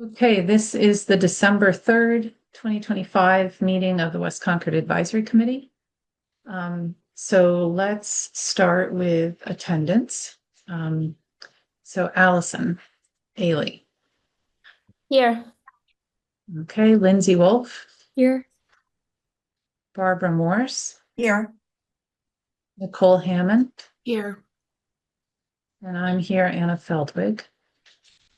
Okay, this is the December 3rd, 2025 meeting of the West Concord Advisory Committee. So let's start with attendance. So Allison, Ailey. Here. Okay, Lindsay Wolf, Here. Barbara Morse, Here. Nicole Hammond, Here. and I'm here, Anna Feldwig.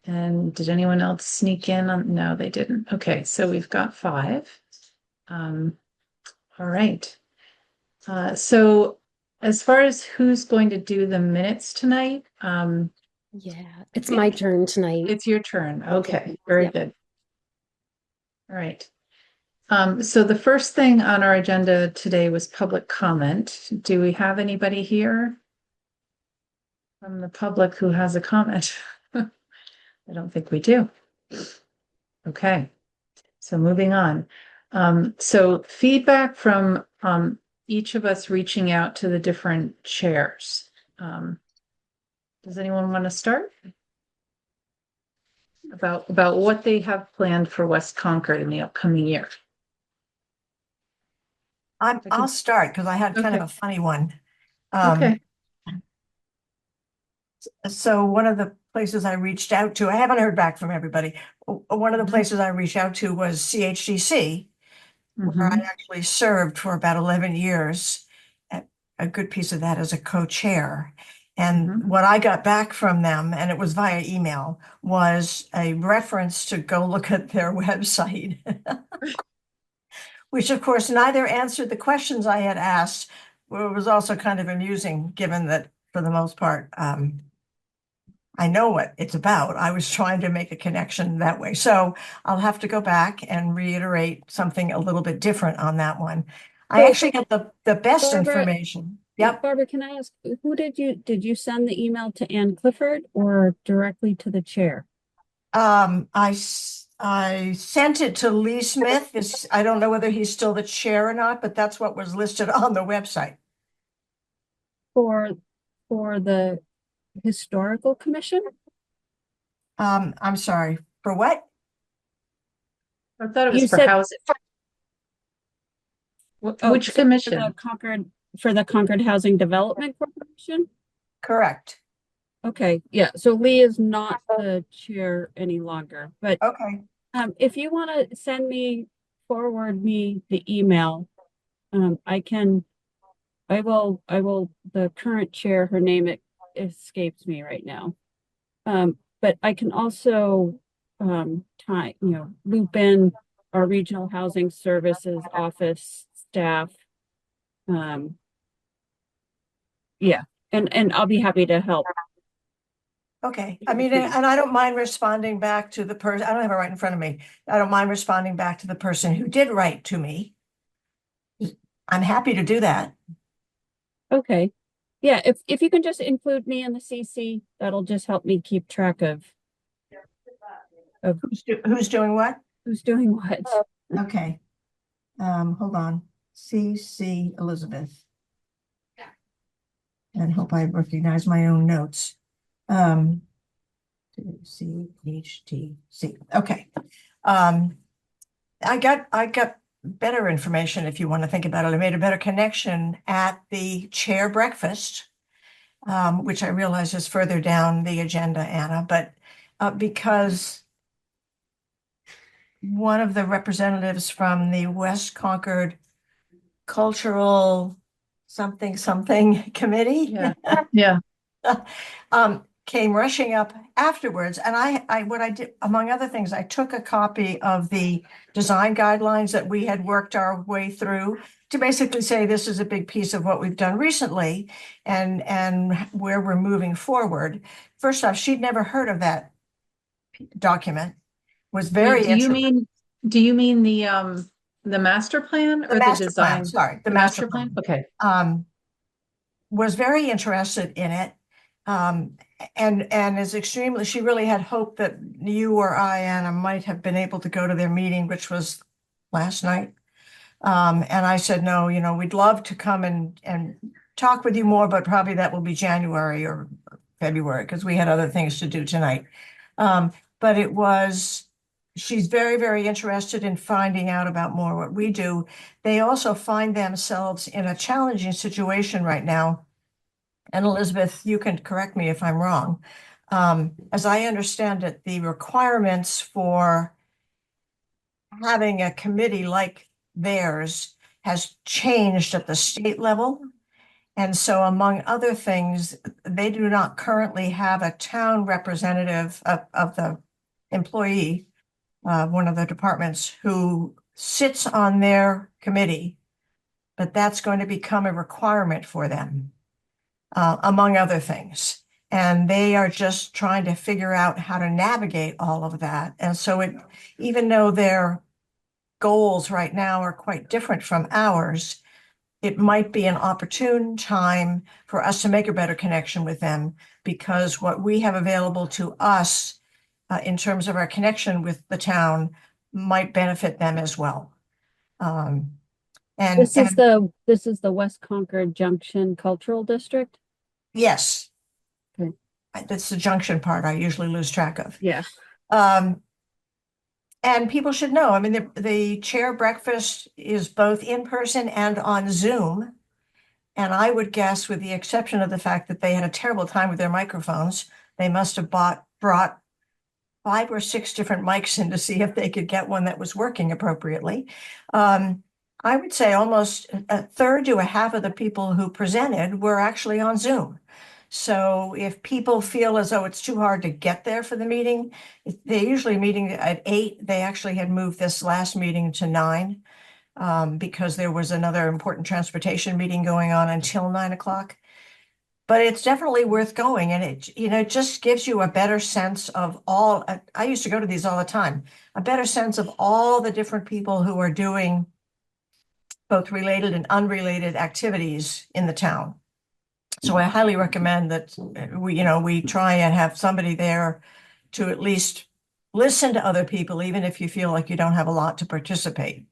And did anyone else sneak in on? No, they didn't. Okay, so we've got 5. All right. So as far as who's going to do the minutes tonight, Yeah, it's my turn tonight. it's your turn. Okay, very Yep. good. All right. So the first thing on our agenda today was public comment. Do we have anybody here from the public who has a comment? I don't think we do. Okay, so moving on. So feedback from each of us reaching out to the different chairs. Does anyone want to start? About what they have planned for West Concord in the upcoming year. I'll start because I had kind of Okay. a funny one. Okay. So one of the places I reached out to, I haven't heard back from everybody. One of the Mhm. places I reached out to was CHDC, where I Mhm. actually served for about 11 years. A good piece of that as a co-chair. And Mhm. what I got back from them, and it was via email, was a reference to go look at their website, which of course neither answered the questions I had asked. Well, it was also kind of amusing, given that for the most part, I know what it's about. I was trying to make a connection that way. So I'll have to go back and reiterate something a little bit different on that one. I So, actually got the best Barbara, information. Yep. Barbara, can I ask who did you send the email to Ann Clifford or directly to the chair? I sent it to Lee Smith. I don't know whether he's still the chair or not, but that's what was listed on the website. For the historical commission? I'm sorry, for what? I thought it was You for said housing. oh, Which so commission? For the Concord Housing Development Corporation? Correct. Okay, yeah. So Lee is not the chair any longer, but Okay. if you want to forward me the email, I can. I will, the current chair, her name escapes me right now. But I can also loop in our regional housing services office staff. Um, yeah, and I'll be happy to help. Okay. I mean, and I don't mind responding back to the person. I don't have it right in front of me. I don't mind responding back to the person who did write to me. I'm happy to do that. Okay. Yeah, if you can just include me in the CC, that'll just help me keep track of Who's doing what? who's doing what. Okay. Hold on. CC Elizabeth. And hope I recognize my own notes. CHTC. Okay. I got better information if you want to think about it. I made a better connection at the chair breakfast, which I realize is further down the agenda, Anna, but because one of the representatives from the West Concord Cultural something committee Yeah. Yeah. came rushing up afterwards. And what I did, among other things, I took a copy of the design guidelines that we had worked our way through to basically say this is a big piece of what we've done recently and where we're moving forward. First off, she'd never heard of that document, was very Wait, interested. do you mean the master plan The or the master plan, design? sorry, the The master master plan? plan. Okay. Was very interested in it. Um, and is extremely, she really had hoped that you or I, Anna, might have been able to go to their meeting, which was last night. And I said, no, we'd love to come and talk with you more, but probably that will be January or February because we had other things to do tonight. But it was she's very, very interested in finding out about more what we do. They also find themselves in a challenging situation right now. And Elizabeth, you can correct me if I'm wrong. As I understand it, the requirements for having a committee like theirs has changed at the state level. And so among other things, they do not currently have a town representative of the employee, one of the departments who sits on their committee, but that's going to become a requirement for them, among other things. And they are just trying to figure out how to navigate all of that. And so even though their goals right now are quite different from ours, it might be an opportune time for us to make a better connection with them, because what we have available to us in terms of our connection with the town might benefit them as well. This is the West Concord Junction Cultural District. Yes. Okay. That's the junction part I usually lose track of. Yeah. And people should know, I mean, the chair breakfast is both in person and on Zoom. And I would guess, with the exception of the fact that they had a terrible time with their microphones, they must have brought 5 or 6 different mics in to see if they could get one that was working appropriately. I would say almost a third to a half of the people who presented were actually on Zoom. So if people feel as though it's too hard to get there for the meeting, they're usually meeting at 8. They actually had moved this last meeting to 9 because there was another important transportation meeting going on until 9 o'clock. But it's definitely worth going, and it just gives you a better sense of all. I used to go to these all the time. A better sense of all the different people who are doing both related and unrelated activities in the town. So I highly recommend that we try and have somebody there to at least listen to other people, even if you feel like you don't have a lot to participate.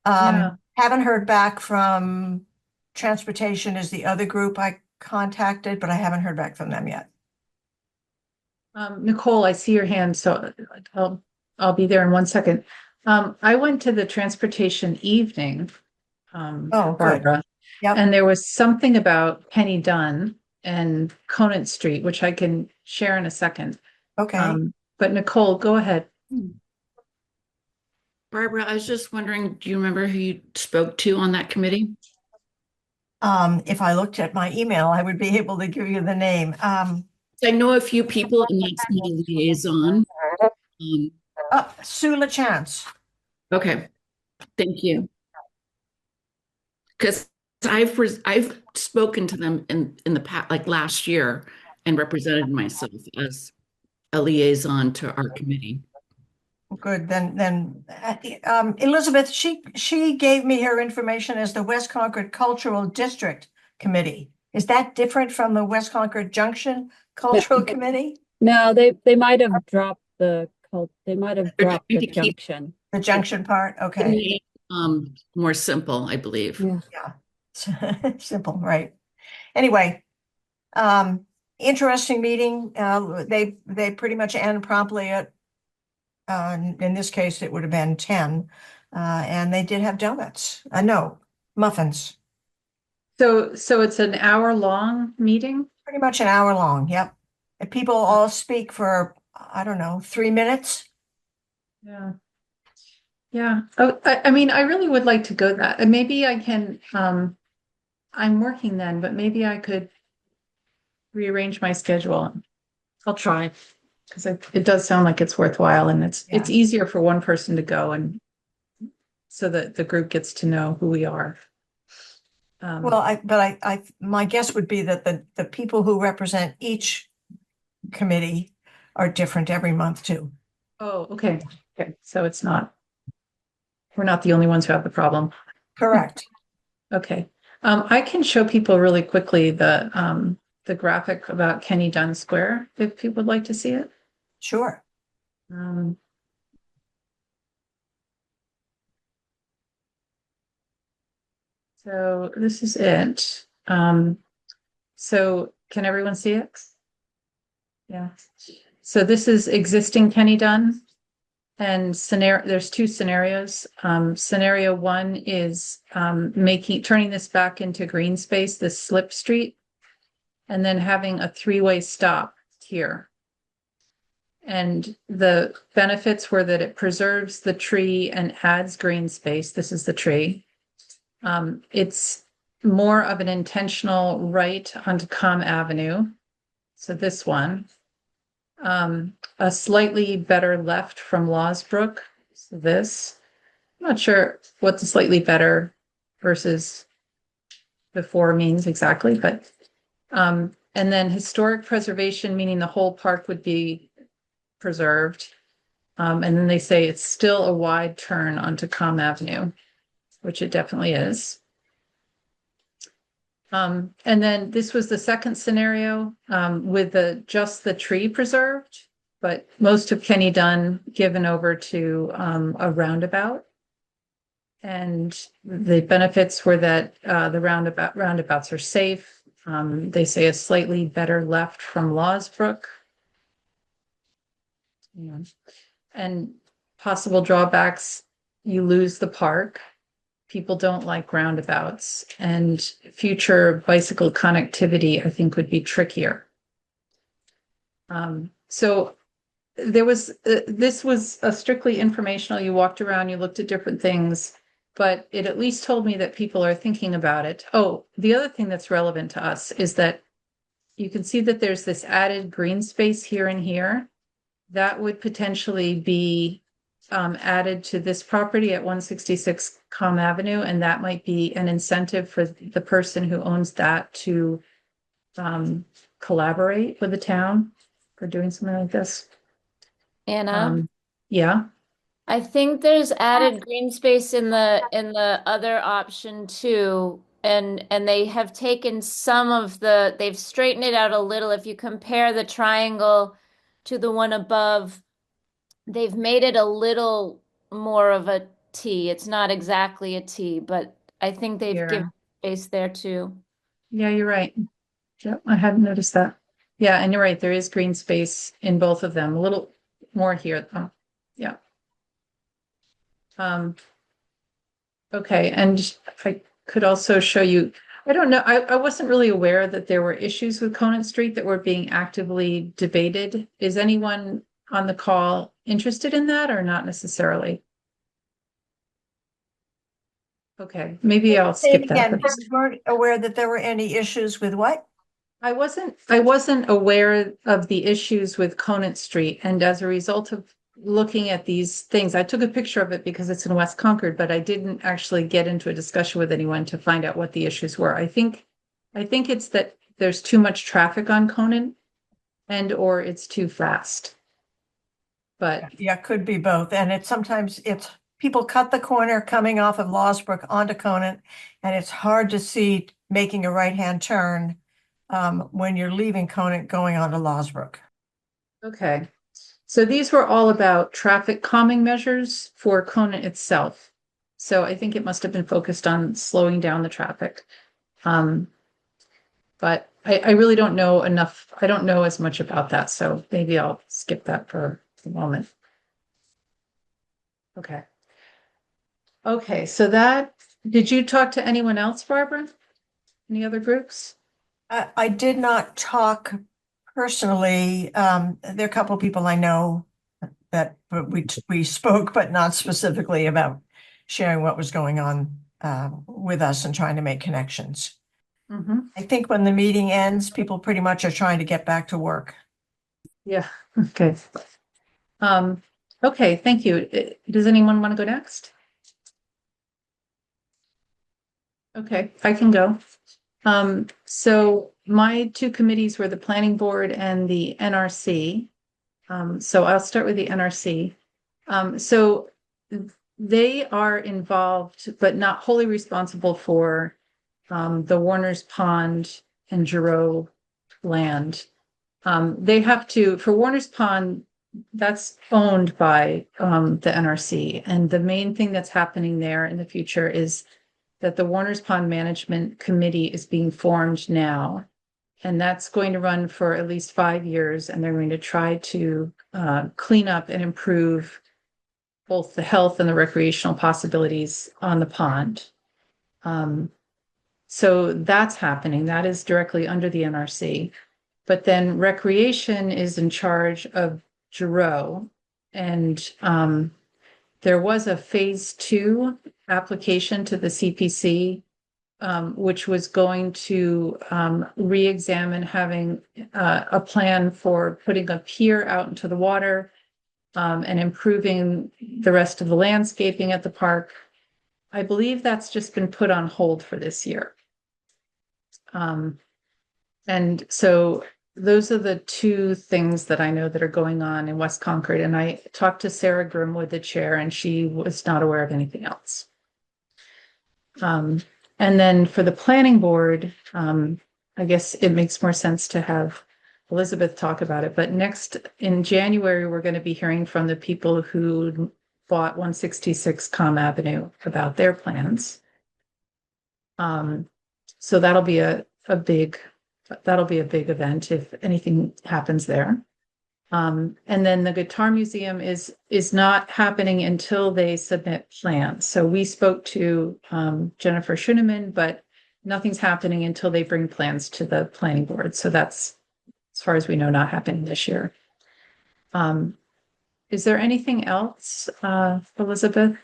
Yeah. Haven't heard back from Transportation is the other group I contacted, but I haven't heard back from them yet. Nicole, I see your hand, so I'll be there in 1 second. I went to the transportation evening, Oh, good. Barbara, Yep. and there was something about Penny Dunn and Conant Street, which I can share in a second. Okay. But Nicole, go ahead. Barbara, I was just wondering, do you remember who you spoke to on that committee? If I looked at my email, I would be able to give you the name. I know a few people and that's my liaison. Sue LaChance. Okay, thank you. Because I've spoken to them in the past, like last year, and represented myself as a liaison to our committee. Good. Then Elizabeth, she gave me her information as the West Concord Cultural District Committee. Is that different from the West Concord Junction Cultural Committee? No, they might have dropped the junction. The junction part? Okay. More simple, I believe. Yeah. Simple, right? Anyway, interesting meeting. They pretty much end promptly at in this case it would have been 10, and they did have donuts. No, muffins. So it's an hour-long meeting? Pretty much an hour long. Yep. And people all speak for, I don't know, 3 minutes. Yeah. Yeah. Oh, I mean, I really would like to go that. And maybe I can, I'm working then, but maybe I could rearrange my schedule. I'll try, because it does sound like it's worthwhile, and it's Yeah. easier for one person to go, and so that the group gets to know who we are. Well, my guess would be that the people who represent each committee are different every month too. Oh, okay. Okay. So we're not the only ones who have the problem. Correct. Okay. I can show people really quickly the graphic about Kenny Dunn Square if people would like to see it. Sure. So this is it. So can everyone see it? Yeah. So this is existing Kenny Dunn. And there's two scenarios. Scenario one is turning this back into green space, this slip street, and then having a three-way stop here. And the benefits were that it preserves the tree and adds green space. This is the tree. It's more of an intentional right onto Com Avenue. So this one. A slightly better left from Lawsbrook. So this, I'm not sure what the slightly better versus before means exactly, but and then historic preservation, meaning the whole park would be preserved. And then they say it's still a wide turn onto Com Avenue, which it definitely is. And then this was the second scenario with just the tree preserved, but most of Kenny Dunn given over to a roundabout. And the benefits were that the roundabouts are safe. They say a slightly better left from Lawsbrook. Yeah. And possible drawbacks, you lose the park. People don't like roundabouts, and future bicycle connectivity, I think, would be trickier. So there was, this was a strictly informational, you walked around, you looked at different things, but it at least told me that people are thinking about it. Oh, the other thing that's relevant to us is that you can see that there's this added green space here and here. That would potentially be added to this property at 166 Com Avenue, and that might be an incentive for the person who owns that to collaborate with the town for doing something like this. Anna, Yeah, I think there's added green space in the other option too. And they have taken they've straightened it out a little. If you compare the triangle to the one above, they've made it a little more of a T. It's not exactly a T, but I think they've Yeah. given space there too. yeah, you're right. Yep, I hadn't noticed that. Yeah, and you're right, there is green space in both of them, a little more here though. Yeah. Okay, and I could also show you, I don't know, I wasn't really aware that there were issues with Conant Street that were being actively debated. Is anyone on the call interested in that or not necessarily? Okay, maybe I'll Say it skip that. again, we weren't aware that there were any issues with what? I wasn't aware of the issues with Conant Street, and as a result of looking at these things, I took a picture of it because it's in West Concord, but I didn't actually get into a discussion with anyone to find out what the issues were. I think it's that there's too much traffic on Conant and or it's too fast. But Yeah, could be both. And sometimes people cut the corner coming off of Lawsbrook onto Conant, and it's hard to see making a right-hand turn when you're leaving Conant going onto Lawsbrook. okay. So these were all about traffic calming measures for Conant itself. So I think it must have been focused on slowing down the traffic. But I really don't know enough. I don't know as much about that. So maybe I'll skip that for the moment. Okay. Okay, so did you talk to anyone else, Barbara? Any other groups? I did not talk personally. There are a couple of people I know that we spoke, but not specifically about sharing what was going on with us and trying to make connections. Mm-hmm. I think when the meeting ends, people pretty much are trying to get back to work. Yeah, okay. Okay, thank you. Does anyone want to go next? Okay, I can go. So my two committees were the planning board and the NRC. So I'll start with the NRC. So they are involved, but not wholly responsible for the Warner's Pond and Giroux land. They have to, for Warner's Pond, that's owned by the NRC. And the main thing that's happening there in the future is that the Warner's Pond Management Committee is being formed now. And that's going to run for at least 5 years, and they're going to try to clean up and improve both the health and the recreational possibilities on the pond. So that's happening. That is directly under the NRC. But then recreation is in charge of Giroux. And there was a phase 2 application to the CPC, which was going to re-examine having a plan for putting a pier out into the water and improving the rest of the landscaping at the park. I believe that's just been put on hold for this year. And so those are the two things that I know that are going on in West Concord. And I talked to Sarah Grimwood, the chair, and she was not aware of anything else. And then for the planning board, I guess it makes more sense to have Elizabeth talk about it. But next in January, we're going to be hearing from the people who bought 166 Com Avenue about their plans. So that'll be a big event if anything happens there. And then the Guitar Museum is not happening until they submit plans. So we spoke to Jennifer Schuneman, but nothing's happening until they bring plans to the planning board. So that's, as far as we know, not happening this year. Is there anything else, Elizabeth,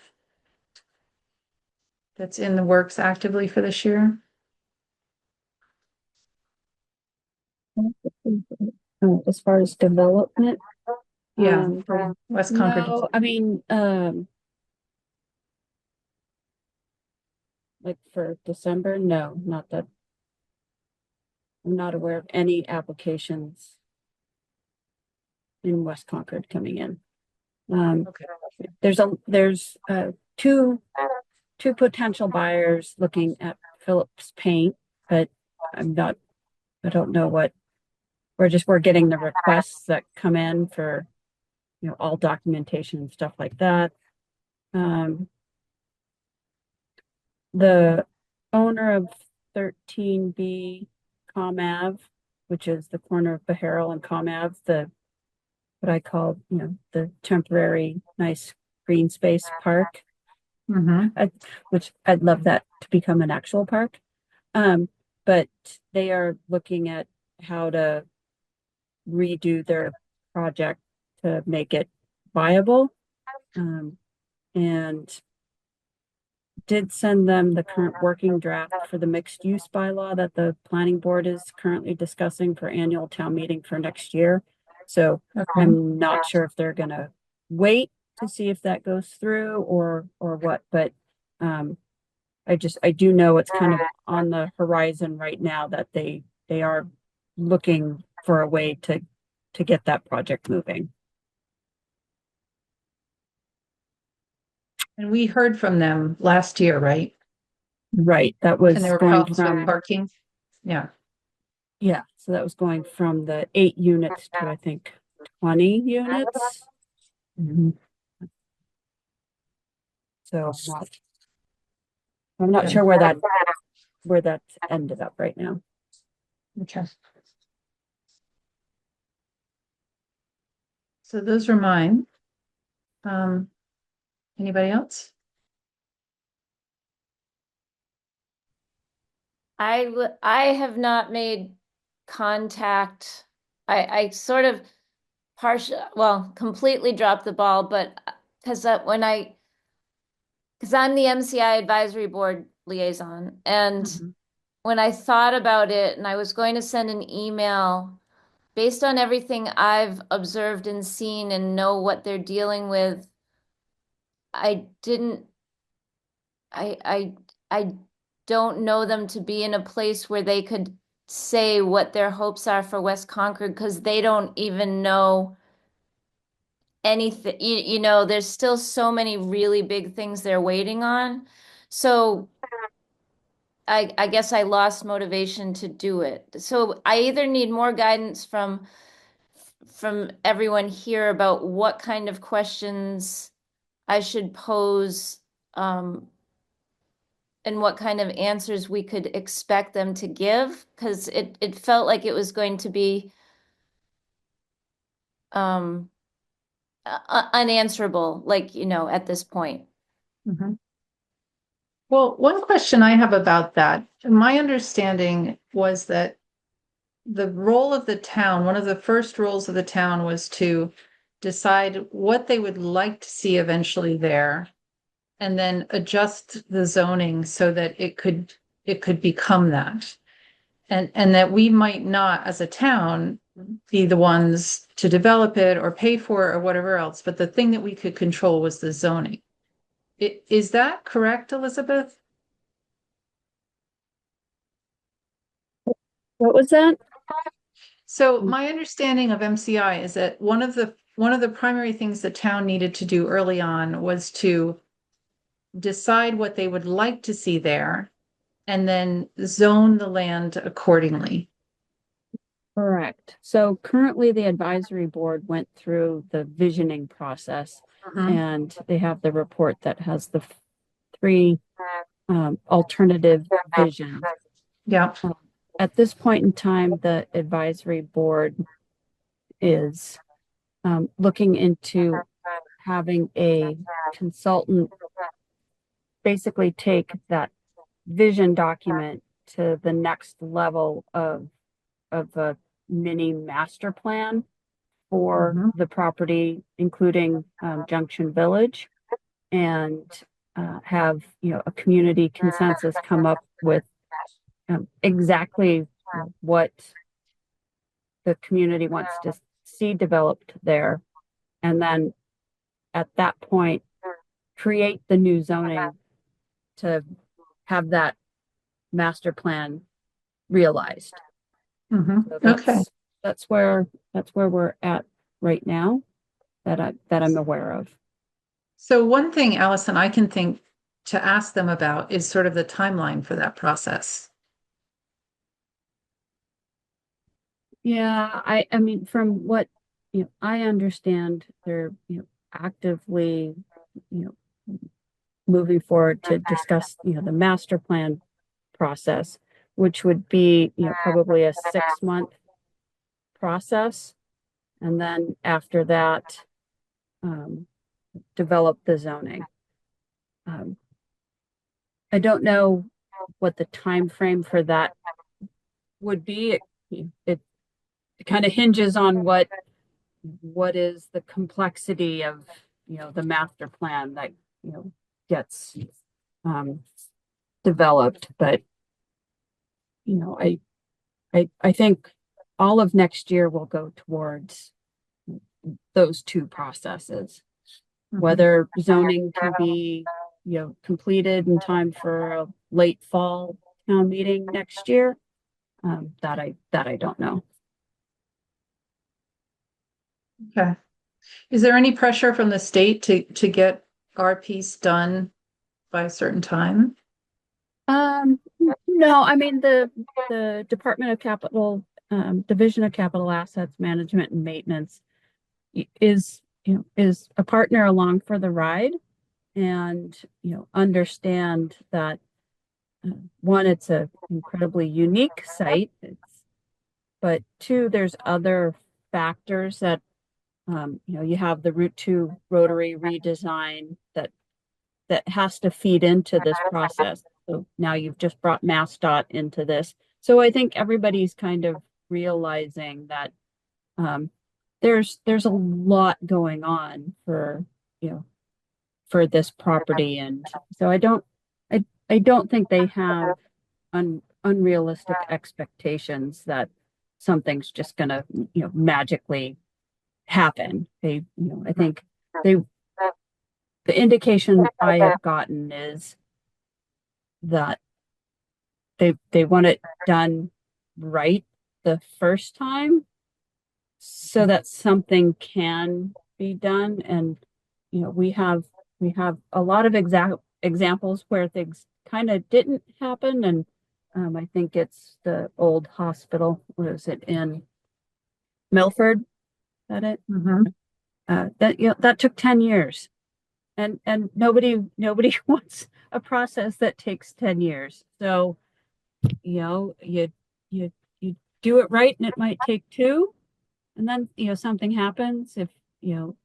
that's in the works actively for this year? As far as development, Yeah, for West Concord. no, I mean, like for December, no, not that. I'm not aware of any applications in West Concord coming in. Okay. There's two potential buyers looking at Phillips Paint, but I don't know what. We're getting the requests that come in for, all documentation and stuff like that. The owner of 13B Com Ave, which is the corner of Beharrell and Com Ave, what I call, the temporary nice green space park, which I'd love that to become an actual park. But they are looking at how to redo their project to make it viable, and did send them the current working draft for the mixed use bylaw that the planning board is currently discussing for annual town meeting for next year. So I'm not sure if they're gonna wait to see if that goes through or what, but I do know it's kind of on the horizon right now that they are looking for a way to get that project moving. And we heard from them last year, right? Right. That was And there were going problems with from parking. Yeah. so that was going from the 8 units to I think 20 units. So I'm not sure where that ended up right now. Okay. So those are mine. Anybody else? I have not made contact. I sort of completely dropped the ball, but because I'm the MCI advisory board liaison, and when I thought about it and I was going to send an email based on everything I've observed and seen and know what they're dealing with, I don't know them to be in a place where they could say what their hopes are for West Concord because they don't even know anything. There's still so many really big things they're waiting on. So I guess I lost motivation to do it. So I either need more guidance from everyone here about what kind of questions I should pose and what kind of answers we could expect them to give, because it felt like it was going to be unanswerable, like, at this point. Mhm. Well, one question I have about that, my understanding was that the role of the town, one of the first roles of the town was to decide what they would like to see eventually there, and then adjust the zoning so that it could become that. And that we might not, as a town, be the ones to develop it or pay for it or whatever else, but the thing that we could control was the zoning. Is that correct, Elizabeth? What was that? So my understanding of MCI is that one of the primary things the town needed to do early on was to decide what they would like to see there and then zone the land accordingly. Correct. So currently the advisory board went through the visioning process and they have the report that has the three alternative visions. Yeah. At this point in time, the advisory board is looking into having a consultant basically take that vision document to the next level of a mini master plan for the property, including Junction Village, and have a community consensus come up with exactly what the community wants to see developed there, and then at that point create the new zoning to have that master plan realized. So Okay. that's where we're at right now that I'm aware of. So one thing, Allison, I can think to ask them about is sort of the timeline for that process. Yeah, I mean, from what I understand, they're actively moving forward to discuss the master plan process, which would be probably a 6-month process, and then after that, develop the zoning. I don't know what the time frame for that would be. It kind of hinges on what is the complexity of the master plan that gets developed. But I think all of next year will go towards those two processes. Whether zoning can be completed in time for a late fall town meeting next year, that I don't know. Okay. Is there any pressure from the state to get our piece done by a certain time? No, I mean the Department of Capital, Division of Capital Assets Management and Maintenance is a partner along for the ride, and understand that one, it's a incredibly unique site, but two, there's other factors that you have the Route 2 rotary redesign that has to feed into this process. So now you've just brought MassDOT into this. So I think everybody's kind of realizing that there's a lot going on for this property, and so I don't think they have unrealistic expectations that something's just gonna magically happen. I think the indication I have gotten is that they want it done right the first time so that something can be done. And we have a lot of examples where things kind of didn't happen, and I think it's the old hospital. Was it in Milford? Is that it? That took 10 years, and nobody wants a process that takes 10 years. So, you know, you do it right and it might take two, and then, you know, something happens. If, you know,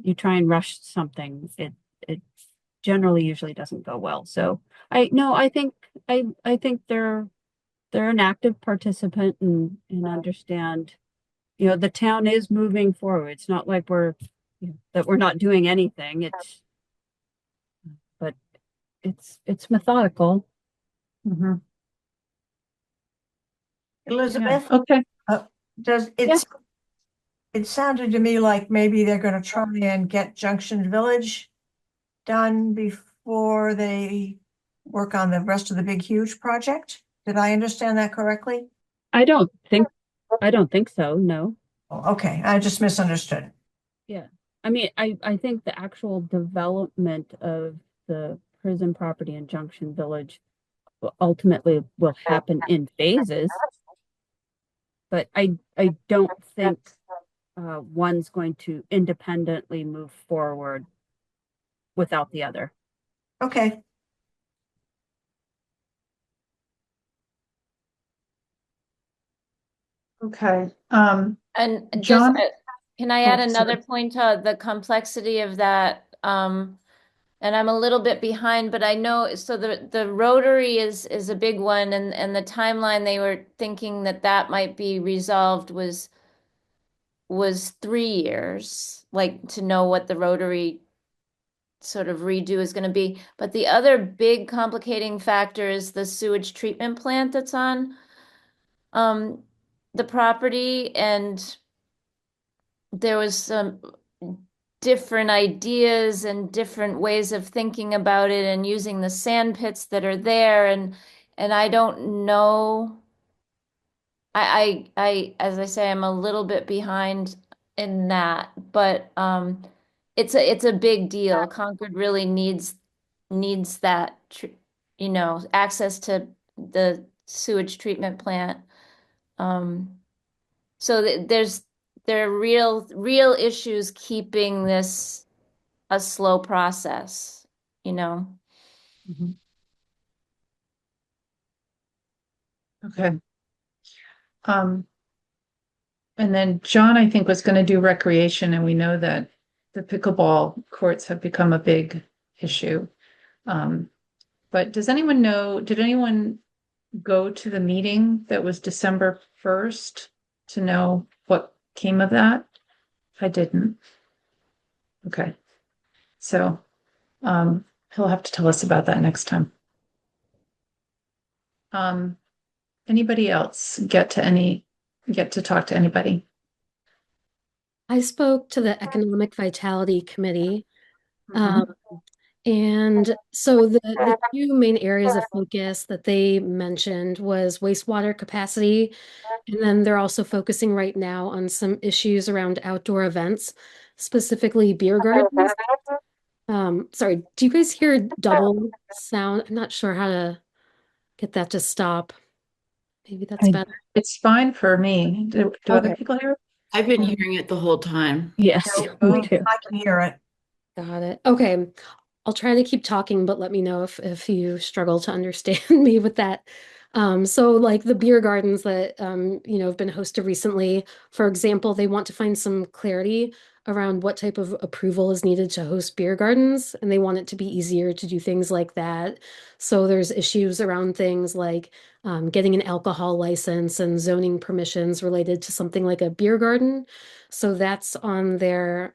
you try and rush something, it generally usually doesn't go well. So I no, I think they're an active participant and understand, you know, the town is moving forward. It's not like we're, you know, that we're not doing anything. But it's methodical. Mhm. Yeah, Elizabeth, okay. does Yeah. it sounded to me like maybe they're gonna try and get Junction Village done before they work on the rest of the big, huge project? Did I understand that correctly? I don't think I don't think so, no. Oh, okay, I just misunderstood. Yeah. I mean, I think the actual development of the prison property in Junction Village ultimately will happen in phases, but I don't think one's going to independently move forward without the other. Okay, Okay. And just, John? can I add Oh, another sorry. point to the complexity of that? And I'm a little bit behind, but I know, so the Rotary is a big one, and the timeline they were thinking that that might be resolved was 3 years, like to know what the Rotary sort of redo is going to be. But the other big complicating factor is the sewage treatment plant that's on um the property, and there was some different ideas and different ways of thinking about it and using the sand pits that are there, and I don't know. As I say, I'm a little bit behind in that, but it's a big deal. Concord really needs that, you know, access to the sewage treatment plant. Um, so there are real issues keeping this a slow process, you know. Mhm. Okay. Um, and then John, I think, was going to do recreation, and we know that the pickleball courts have become a big issue. Um, but does anyone know, did anyone go to the meeting that was December 1st to know what came of that? I didn't. Okay. So, he'll have to tell us about that next time. Um, anybody else get to talk to anybody? I spoke to the Economic Vitality Committee. Mhm. And so the two main areas of focus that they mentioned was wastewater capacity. And then they're also focusing right now on some issues around outdoor events, specifically beer gardens. Sorry, do you guys hear double sound? I'm not sure how to get that to stop. Maybe that's I- better. It's fine for me. Do other Okay. people hear it? I've been hearing it the whole time. Yes, Oh. me too. I can hear it. Got it. Okay. I'll try to keep talking, but let me know if you struggle to understand me with that. So like the beer gardens that you know have been hosted recently, for example, they want to find some clarity around what type of approval is needed to host beer gardens, and they want it to be easier to do things like that. So there's issues around things like getting an alcohol license and zoning permissions related to something like a beer garden. So that's on their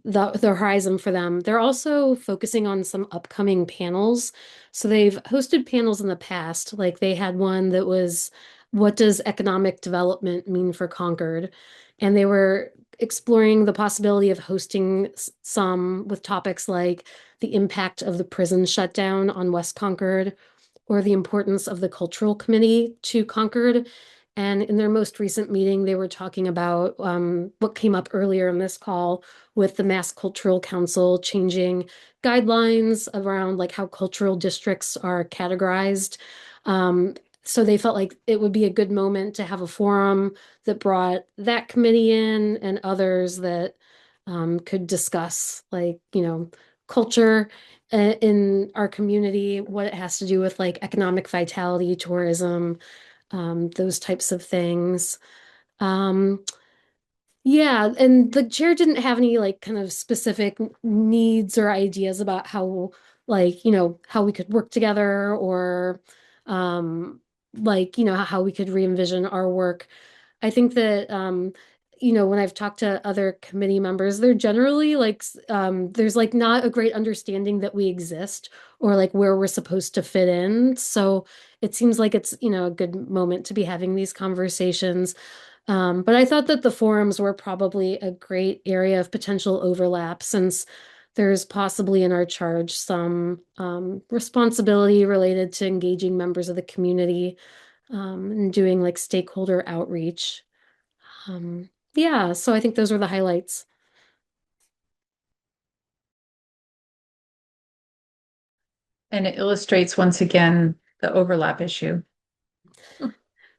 the horizon for them. They're also focusing on some upcoming panels. So they've hosted panels in the past, like they had one that was what does economic development mean for Concord? And they were exploring the possibility of hosting some with topics like the impact of the prison shutdown on West Concord or the importance of the cultural committee to Concord. And in their most recent meeting, they were talking about what came up earlier in this call with the Mass Cultural Council changing guidelines around like how cultural districts are categorized. So they felt like it would be a good moment to have a forum that brought that committee in and others that could discuss like, you know, culture in our community, what it has to do with like economic vitality, tourism, those types of things. Um, yeah, and the chair didn't have any like kind of specific needs or ideas about how like, how we could work together or like, how we could re-envision our work. I think that when I've talked to other committee members, they're generally like there's like not a great understanding that we exist or like where we're supposed to fit in. So it seems like it's, a good moment to be having these conversations. But I thought that the forums were probably a great area of potential overlap since there's possibly in our charge some responsibility related to engaging members of the community and doing like stakeholder outreach. Yeah, so I think those were the highlights. And it illustrates once again the overlap issue.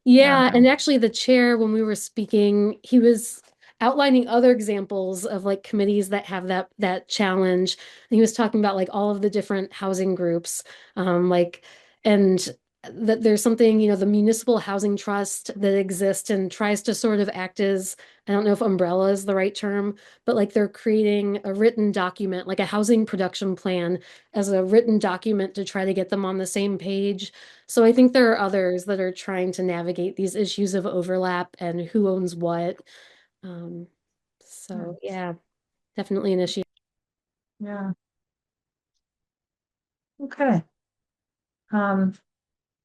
Yeah, and actually the chair, when we were speaking, he was outlining other examples of like committees that have that challenge. And he was talking about like all of the different housing groups, like and that there's something, the municipal housing trust that exists and tries to sort of act as, I don't know if umbrella is the right term, but like they're creating a written document, like a housing production plan as a written document to try to get them on the same page. So I think there are others that are trying to navigate these issues of overlap and who owns what. So yeah, definitely an issue. Yeah. Okay.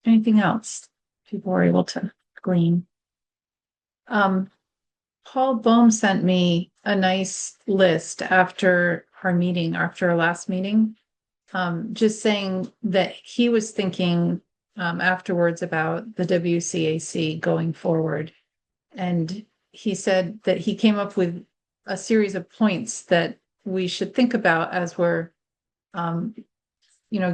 Anything else people were able to glean? Paul Bohm sent me a nice list after our last meeting, just saying that he was thinking afterwards about the WCAC going forward. And he said that he came up with a series of points that we should think about as we're,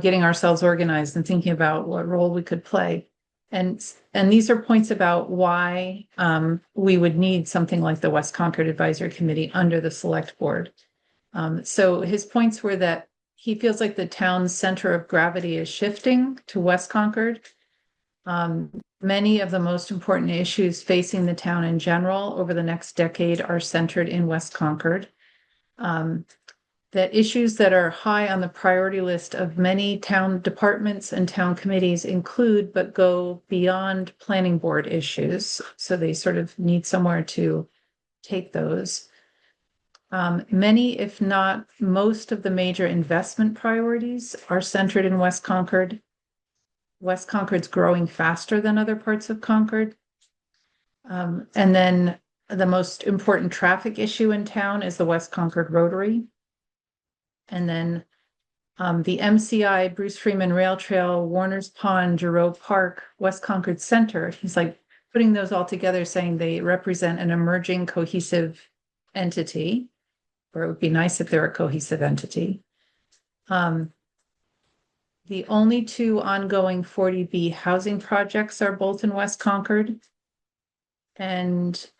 getting ourselves organized and thinking about what role we could play. And these are points about why we would need something like the West Concord Advisory Committee under the Select Board. So his points were that he feels like the town's center of gravity is shifting to West Concord. Many of the most important issues facing the town in general over the next decade are centered in West Concord. That issues that are high on the priority list of many town departments and town committees include, but go beyond planning board issues. So they sort of need somewhere to take those. Many, if not most of the major investment priorities are centered in West Concord. West Concord's growing faster than other parts of Concord. And then the most important traffic issue in town is the West Concord Rotary. And then the MCI, Bruce Freeman Rail Trail, Warner's Pond, Giroux Park, West Concord Center. He's like putting those all together, saying they represent an emerging cohesive entity, or it would be nice if they're a cohesive entity. The only two ongoing 40B housing projects are both in West Concord. And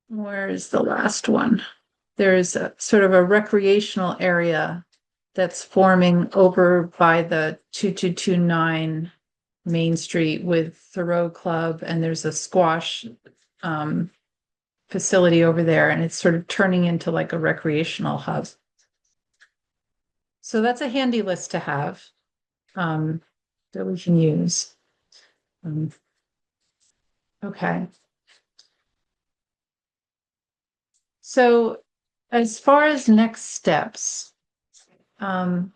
where is the last one? There's a sort of a recreational area that's forming over by the 2229 Main Street with Thoreau Club, and there's a squash facility over there, and it's sort of turning into like a recreational hub. So that's a handy list to have that we can use. Okay. So as far as next steps, I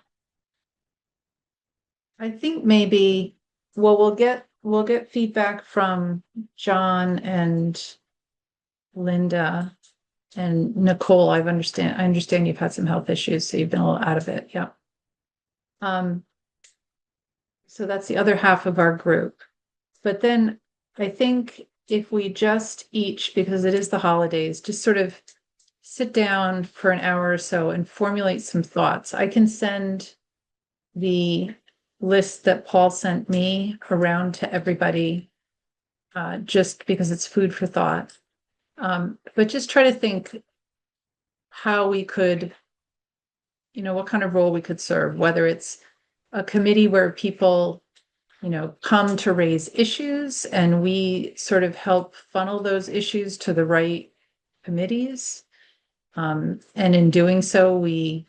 think maybe, well, we'll get feedback from John and Linda and Nicole. I understand you've had some health issues, so you've been a little out of it. Yeah. So that's the other half of our group. But then I think if we just each, because it is the holidays, just sort of sit down for an hour or so and formulate some thoughts. I can send the list that Paul sent me around to everybody just because it's food for thought. But just try to think how we could, what kind of role we could serve, whether it's a committee where people, come to raise issues and we sort of help funnel those issues to the right committees. And in doing so, we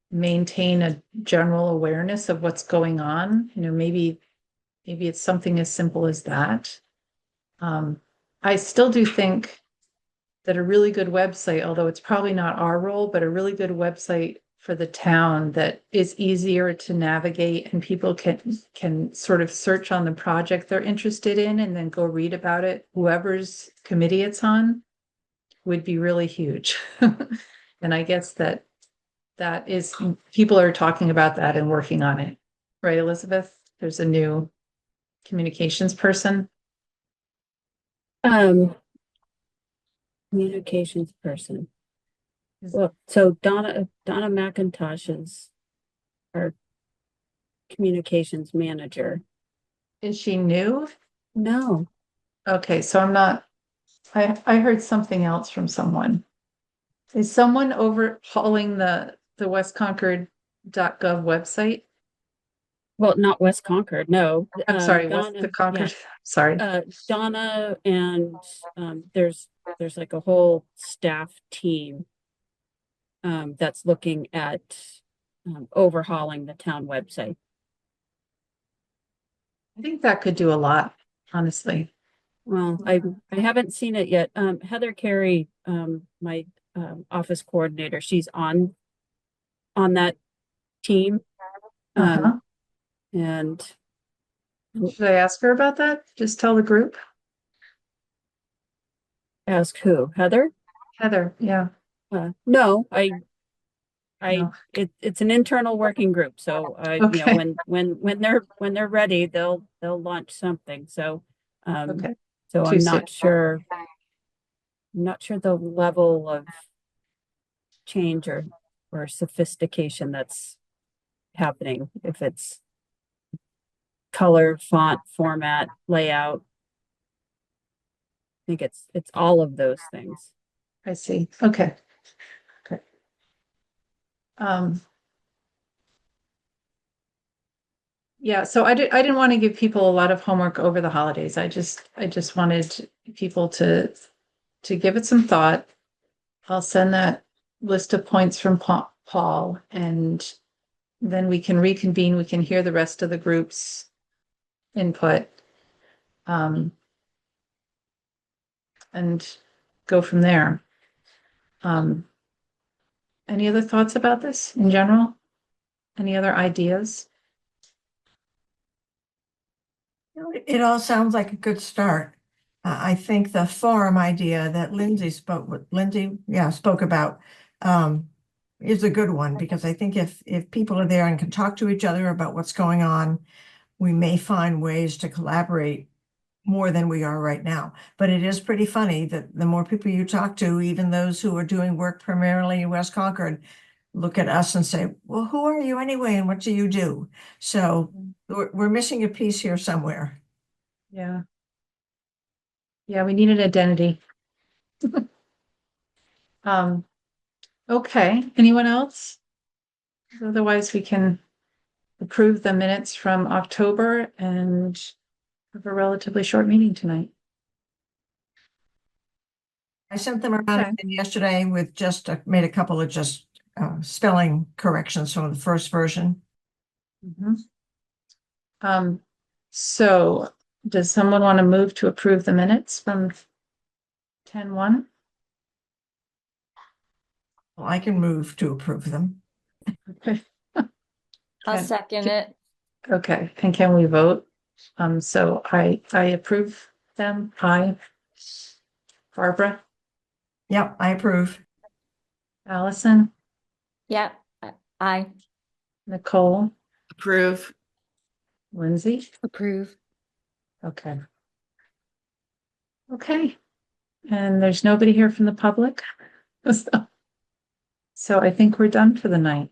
maintain a general awareness of what's going on. Maybe it's something as simple as that. I still do think that a really good website, although it's probably not our role, but a really good website for the town that is easier to navigate and people can sort of search on the project they're interested in and then go read about it, whoever's committee it's on, would be really huge. And I guess that is, people are talking about that and working on it. Right, Elizabeth? There's a new communications person. Communications person. Well, so Donna McIntosh is our communications manager. Is she new? No, Okay, so I heard something else from someone. Is someone overhauling the westconcord.gov website? well, not West Concord, no. I'm sorry, what's Donna, the Concord? yeah, Sorry. Donna and there's like a whole staff team that's looking at overhauling the town website. I think that could do a lot, honestly. Well, I haven't seen it yet. Heather Carey, my office coordinator, she's on that team. Uh-huh. And Should I ask her about that? Just tell the group. ask who? Heather? Heather, yeah. No, No. it's an internal working group. So Okay. when they're ready, they'll launch something. So Okay. so Too I'm soon. not sure. I'm not sure the level of change or sophistication that's happening. If it's color, font, format, layout. I think it's all of those things. I see. Okay. Okay. Yeah, so I didn't want to give people a lot of homework over the holidays. I just wanted people to give it some thought. I'll send that list of points from Paul, and then we can reconvene. We can hear the rest of the group's input, and go from there. Any other thoughts about this in general? Any other ideas? It all sounds like a good start. I think the forum idea that Lindsay spoke about is a good one, because I think if people are there and can talk to each other about what's going on, we may find ways to collaborate more than we are right now. But it is pretty funny that the more people you talk to, even those who are doing work primarily in West Concord, look at us and say, well, who are you anyway, and what do you do? So we're missing a piece here somewhere. Yeah. Yeah, we need an identity. Okay, anyone else? Otherwise, we can approve the minutes from October and have a relatively short meeting tonight. I sent them around Okay. again yesterday with just made a couple of just spelling corrections from the first version. So does someone want to move to approve the minutes from 10-1? Well, I can move to approve them. Okay. I'll Can- second it. Okay, and can we vote? So I approve them. Barbara, Yep, I approve. Allison, Yeah, aye. Nicole, Approve. Lindsay. Approve. Okay. Okay. And there's nobody here from the public. So I think we're done for the night.